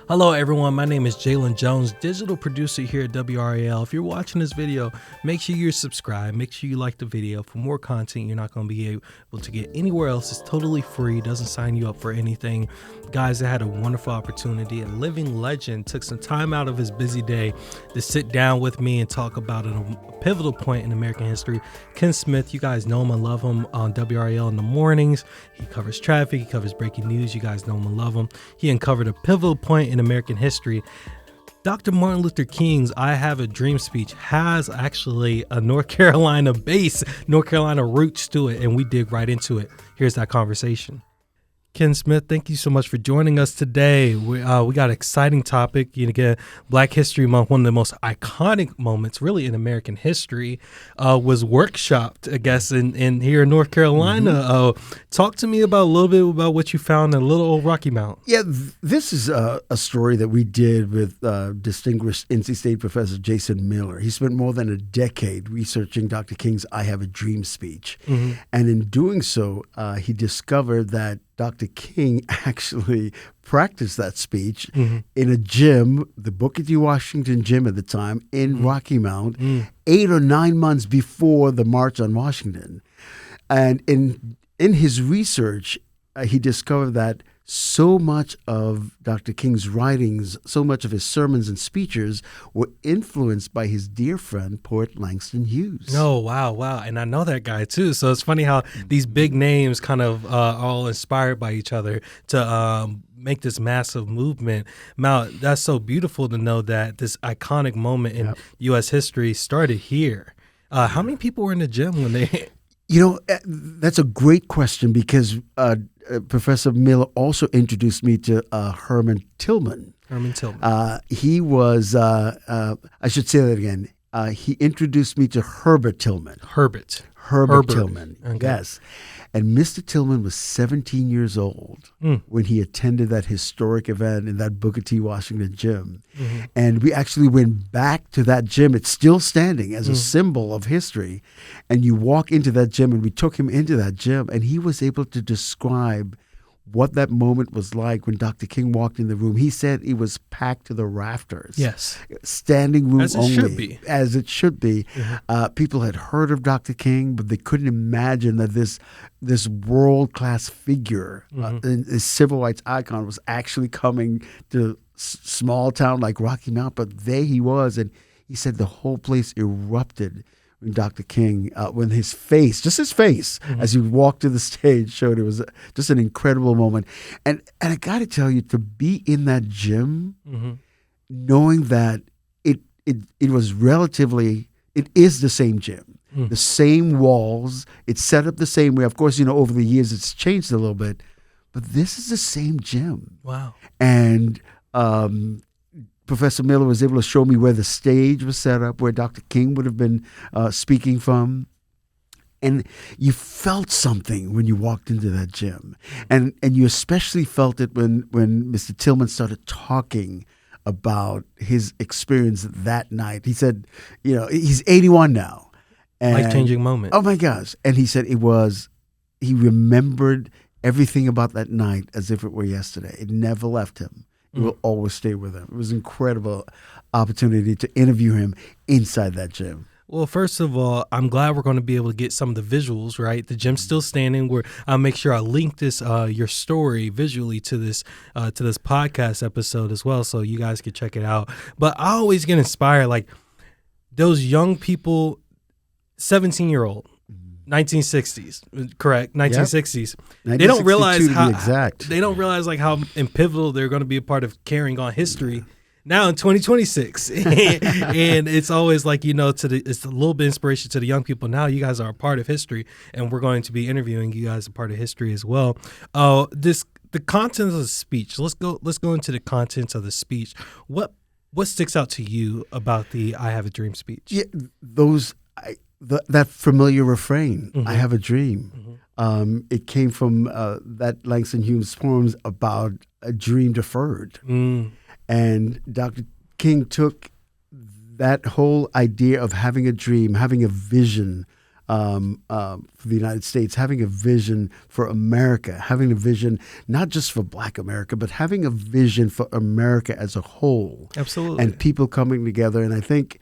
Hello everyone, my name is Jalen Jones, digital producer here at WRAL. If you're watching this video, make sure you're subscribed, make sure you like the video. For more content you're not going to be able to get anywhere else. It's totally free, doesn't sign you up for anything. Guys, I had a wonderful opportunity. A living legend took some time out of his busy day to sit down with me and talk about a pivotal point in American history. Ken Smith, you guys know him and love him on WRAL in the mornings. He covers traffic, he covers breaking news. You guys know him and love him. He uncovered a pivotal point in American history. Dr. Martin Luther King's I Have a Dream speech has actually a North Carolina base, North Carolina roots to it, and we dig right into it. Here's that conversation. Ken Smith, thank you so much for joining us today. We got an exciting topic. Again, Black History Month, one of the most iconic moments really in American history, was workshopped, I guess, in here in North Carolina. Talk to me about a little bit about what you found in Little Old Rocky Mount. Yeah, this is a story that we did with distinguished NC State professor Jason Miller. He spent more than a decade researching Dr. King's I Have a Dream speech. And in doing so, he discovered that Dr. King actually practiced that speech in a gym, the Booker T. Washington gym at the time, in Rocky Mount, 8 or 9 months before the March on Washington. And in his research, he discovered that so much of Dr. King's writings, so much of his sermons and speeches were influenced by his dear friend, poet Langston Hughes. Oh, wow. And I know that guy, too. So it's funny how these big names kind of are all inspired by each other to make this massive movement. Mal, that's so beautiful to know that this iconic moment in U.S. history started here. How many people were in the gym when they... You know, that's a great question because Professor Miller also introduced me to Herman Tillman. He was, I should say that again. He introduced me to Herbert Tillman. Herbert Tillman, okay. Yes. And Mr. Tillman was 17 years old when he attended that historic event in that Booker T. Washington gym. And we actually went back to that gym. It's still standing as a symbol of history. And you walk into that gym, and we took him into that gym, and he was able to describe what that moment was like when Dr. King walked in the room. He said it was packed to the rafters. Yes. Standing room as it only. Should be. As it should be. People had heard of Dr. King, but they couldn't imagine that this world-class figure, a civil rights icon, was actually coming to small town like Rocky Mount. But there he was, and he said the whole place erupted when Dr. King, when his face, as he walked to the stage, showed it was just an incredible moment. And I got to tell you, to be in that gym, knowing that it was relatively, it is the same gym, the same walls, it's set up the same way. Of course, over the years it's changed a little bit, but this is the same gym. Wow. And Professor Miller was able to show me where the stage was set up, where Dr. King would have been speaking from. And you felt something when you walked into that gym. And you especially felt it when Mr. Tillman started talking about his experience that night. He said, he's 81 now. Life-changing moment. Oh, my gosh. And he said he remembered everything about that night as if it were yesterday. It never left him. It will always stay with him. It was an incredible opportunity to interview him inside that gym. Well, first of all, I'm glad we're going to be able to get some of the visuals, right? The gym's still standing. I'll make sure I link this your story visually to this podcast episode as well, so you guys can check it out. But I always get inspired, like those young people, 17-year-old. 1960s, correct? 1960s. Yep. They don't realize how pivotal they're going to be a part of carrying on history now in 2026. And it's always like, it's a little bit inspiration to the young people. Now you guys are a part of history, and we're going to be interviewing you guys a part of history as well. The contents of the speech. Let's go into the contents of the speech. What sticks out to you about the I Have a Dream speech? Yeah, that familiar refrain, I have a dream. It came from that Langston Hughes poems about a dream deferred. And Dr. King took that whole idea of having a dream, having a vision, for the United States, having a vision for America, having a vision not just for Black America, but having a vision for America as a whole. Absolutely. And people coming together. And I think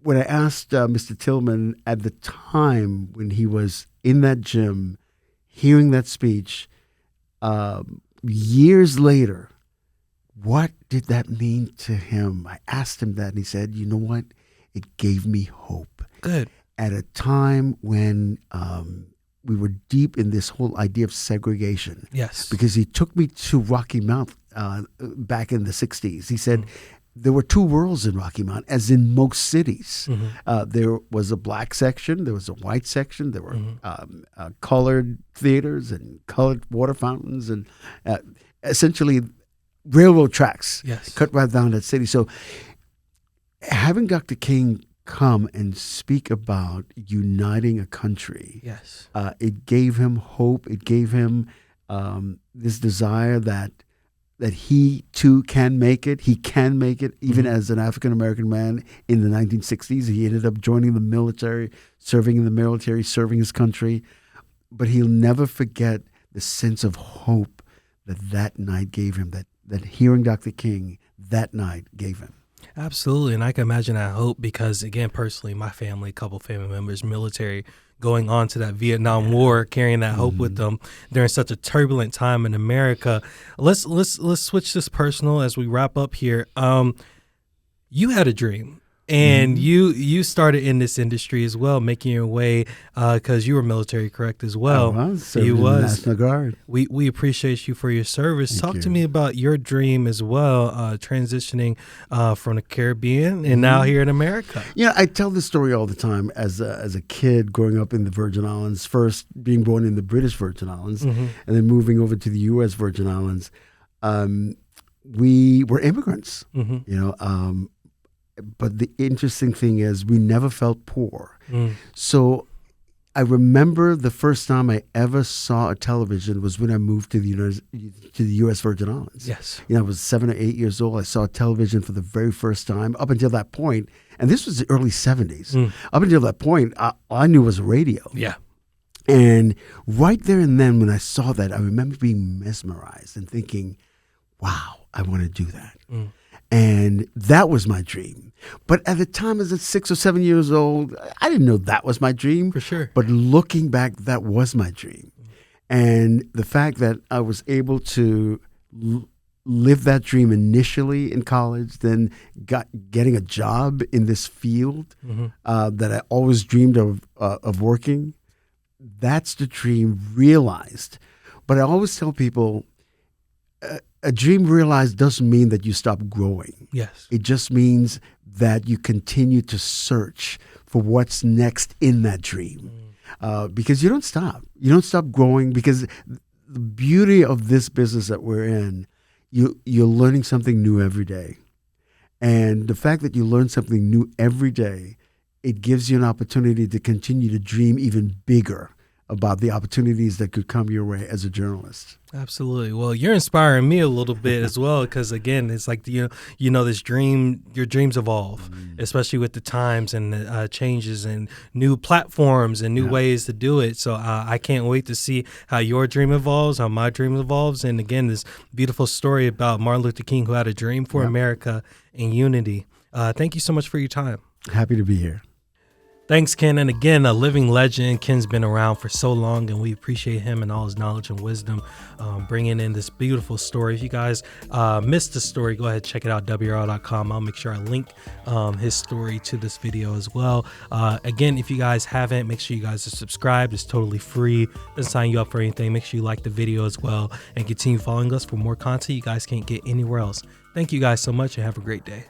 when I asked Mr. Tillman at the time when he was in that gym, hearing that speech, years later, what did that mean to him? I asked him that, and he said, you know what? It gave me hope. Good. At a time when we were deep in this whole idea of segregation. Yes. Because he took me to Rocky Mount back in the 60s. He said there were two worlds in Rocky Mount, as in most cities. There was a black section, there was a white section, there were colored theaters and colored water fountains, and essentially railroad tracks cut right down that city. So having Dr. King come and speak about uniting a country, it gave him hope. It gave him this desire that he too can make it. He can make it, even as an African-American man in the 1960s. He ended up joining the military, serving in the military, serving his country. But he'll never forget the sense of hope that night gave him, that hearing Dr. King that night gave him. Absolutely. And I can imagine that hope because, again, personally, my family, a couple family members, military, going on to that Vietnam War, carrying that hope with them during such a turbulent time in America. Let's switch this personal as we wrap up here. You had a dream. And you started in this industry as well, making your way because you were military, correct, as well. I was serving in the National Guard. We appreciate you for your service. Talk to me about your dream as well, transitioning from the Caribbean and now here in America. Yeah, I tell this story all the time. As a kid growing up in the Virgin Islands, first being born in the British Virgin Islands, and then moving over to the U.S. Virgin Islands, we were immigrants, you know. But the interesting thing is we never felt poor. So I remember the first time I ever saw a television was when I moved to the U.S. Virgin Islands. Yes. You know, I was 7 or 8 years old. I saw television for the very first time. Up until that point, and this was the early 70s, up until that point, all I knew was radio. Yeah. And right there and then when I saw that, I remember being mesmerized and thinking, wow, I want to do that. And that was my dream. But at the time, as a 6 or 7 years old, I didn't know that was my dream. For sure. But looking back, that was my dream. And the fact that I was able to live that dream initially in college, then getting a job in this field that I always dreamed of working, that's the dream realized. But I always tell people, a dream realized doesn't mean that you stop growing. Yes. It just means that you continue to search for what's next in that dream. Because you don't stop. You don't stop growing, because the beauty of this business that we're in, you're learning something new every day. And the fact that you learn something new every day, it gives you an opportunity to continue to dream even bigger about the opportunities that could come your way as a journalist. Absolutely. Well, you're inspiring me a little bit as well, because again, it's like your dreams evolve, especially with the times and the changes and new platforms and new ways to do it. So I can't wait to see how your dream evolves, how my dream evolves, and again, this beautiful story about Martin Luther King, who had a dream for America and unity. Thank you so much for your time. Happy to be here. Thanks, Ken. And again, a living legend. Ken's been around for so long, and we appreciate him and all his knowledge and wisdom, bringing in this beautiful story. If you guys missed the story, go ahead and check it out, WRAL.com. I'll make sure I link his story to this video as well. Again, if you guys haven't, make sure you guys are subscribed. It's totally free. Doesn't sign you up for anything. Make sure you like the video as well and continue following us for more content you guys can't get anywhere else. Thank you guys so much and have a great day.